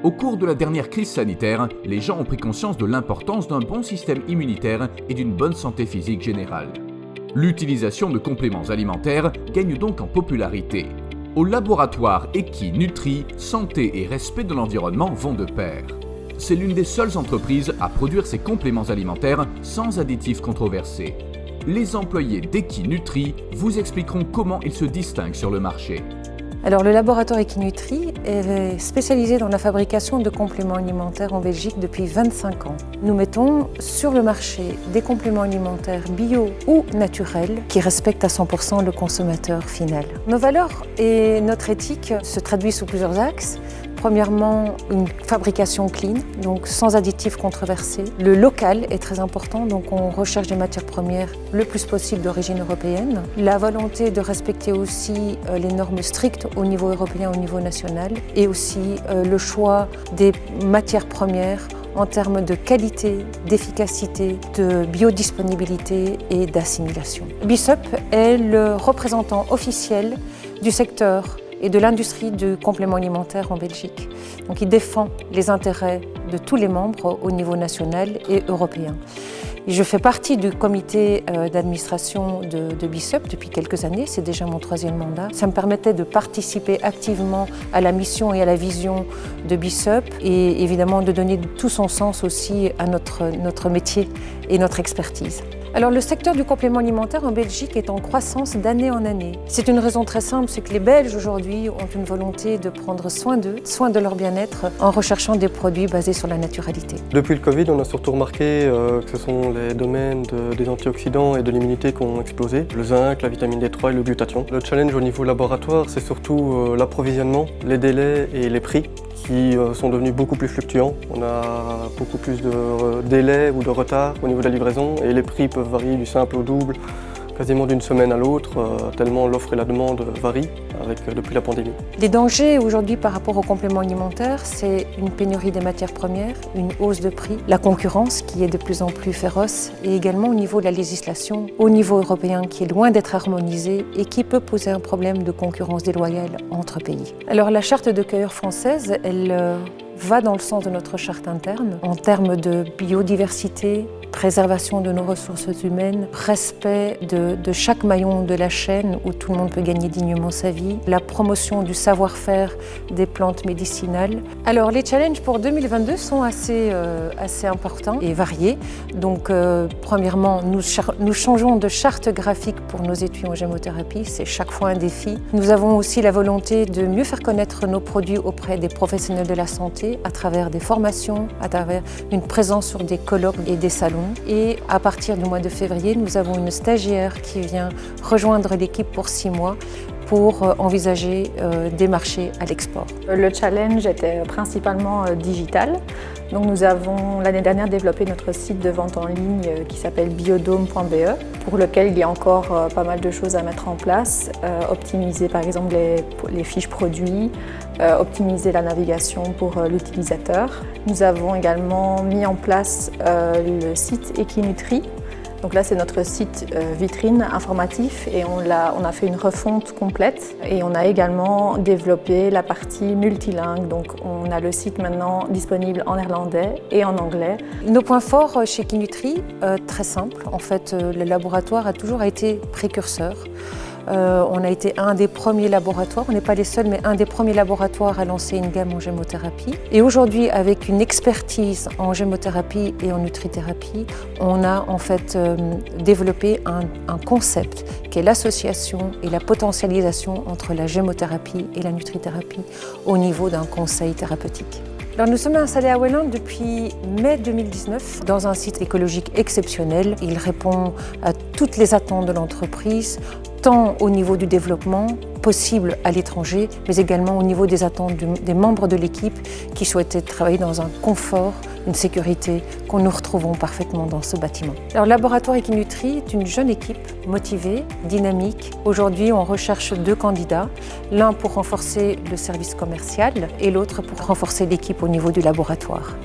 Au cours de la dernière crise sanitaire, les gens ont pris conscience de l'importance d'un bon système immunitaire et d'une bonne santé physique générale. L'utilisation de compléments alimentaires gagne donc en popularité. Au laboratoire Eki Nutri, santé et respect de l'environnement vont de pair. C'est l'une des seules entreprises à produire ces compléments alimentaires sans additifs controversés. Les employés d'Eki Nutri vous expliqueront comment ils se distinguent sur le marché. Alors, le laboratoire Eki Nutri est spécialisé dans la fabrication de compléments alimentaires en Belgique depuis 25 ans. Nous mettons sur le marché des compléments alimentaires bio ou naturels qui respectent à 100% le consommateur final. Nos valeurs et notre éthique se traduisent sous plusieurs axes. Premièrement, une fabrication clean, donc sans additifs controversés. Le local est très important, donc on recherche des matières premières le plus possible d'origine européenne. La volonté de respecter aussi les normes strictes au niveau européen, au niveau national, et aussi le choix des matières premières en termes de qualité, d'efficacité, de biodisponibilité et d'assimilation. BISUP est le représentant officiel du secteur et de l'industrie du complément alimentaire en Belgique. Donc il défend les intérêts de tous les membres au niveau national et européen. Je fais partie du comité d'administration de BISUP depuis quelques années, c'est déjà mon 3e mandat. Ça me permettait de participer activement à la mission et à la vision de BISUP et évidemment de donner tout son sens aussi à notre métier et notre expertise. Alors le secteur du complément alimentaire en Belgique est en croissance d'année en année. C'est une raison très simple, c'est que les Belges aujourd'hui ont une volonté de prendre soin d'eux, soin de leur bien-être en recherchant des produits basés sur la naturalité. Depuis le Covid, on a surtout remarqué que ce sont les domaines des antioxydants et de l'immunité qui ont explosé. Le zinc, la vitamine D3 et le glutathion. Le challenge au niveau laboratoire, c'est surtout l'approvisionnement, les délais et les prix qui sont devenus beaucoup plus fluctuants. On a beaucoup plus de délais ou de retard au niveau de la livraison et les prix peuvent varier du simple au double, quasiment d'une semaine à l'autre, tellement l'offre et la demande varient depuis la pandémie. Les dangers aujourd'hui par rapport aux compléments alimentaires, c'est une pénurie des matières premières, une hausse de prix, la concurrence qui est de plus en plus féroce et également au niveau de la législation, au niveau européen qui est loin d'être harmonisée et qui peut poser un problème de concurrence déloyale entre pays. Alors la charte de cueilleurs française, elle va dans le sens de notre charte interne en termes de biodiversité, préservation de nos ressources humaines, respect de chaque maillon de la chaîne où tout le monde peut gagner dignement sa vie, la promotion du savoir-faire des plantes médicinales. Alors les challenges pour 2022 sont assez importants et variés. Donc premièrement, nous changeons de charte graphique pour nos études en gémothérapie, c'est chaque fois un défi. Nous avons aussi la volonté de mieux faire connaître nos produits auprès des professionnels de la santé à travers des formations, à travers une présence sur des colloques et des salons. Et à partir du mois de février, nous avons une stagiaire qui vient rejoindre l'équipe pour 6 mois pour envisager des marchés à l'export. Le challenge était principalement digital. Donc nous avons l'année dernière développé notre site de vente en ligne qui s'appelle biodome.be, pour lequel il y a encore pas mal de choses à mettre en place. Optimiser par exemple les fiches produits, optimiser la navigation pour l'utilisateur. Nous avons également mis en place le site Eki Nutri. Donc là, c'est notre site vitrine informatif et on a fait une refonte complète et on a également développé la partie multilingue. Donc on a le site maintenant disponible en néerlandais et en anglais. Nos points forts chez Eki Nutri, très simple. En fait, le laboratoire a toujours été précurseur. On a été un des premiers laboratoires, on n'est pas les seuls, mais un des premiers laboratoires à lancer une gamme en gémothérapie. Et aujourd'hui, avec une expertise en gémothérapie et en nutrithérapie, on a en fait développé un concept qui est l'association et la potentialisation entre la gémothérapie et la nutrithérapie au niveau d'un conseil thérapeutique. Alors nous sommes installés à Welland depuis mai 2019 dans un site écologique exceptionnel. Il répond à toutes les attentes de l'entreprise, tant au niveau du développement possible à l'étranger, mais également au niveau des attentes des membres de l'équipe qui souhaitaient travailler dans un confort, une sécurité qu'on nous retrouvons parfaitement dans ce bâtiment. Alors, le laboratoire Eki Nutri est une jeune équipe motivée, dynamique. Aujourd'hui, on recherche 2 candidats, l'un pour renforcer le service commercial et l'autre pour renforcer l'équipe au niveau du laboratoire.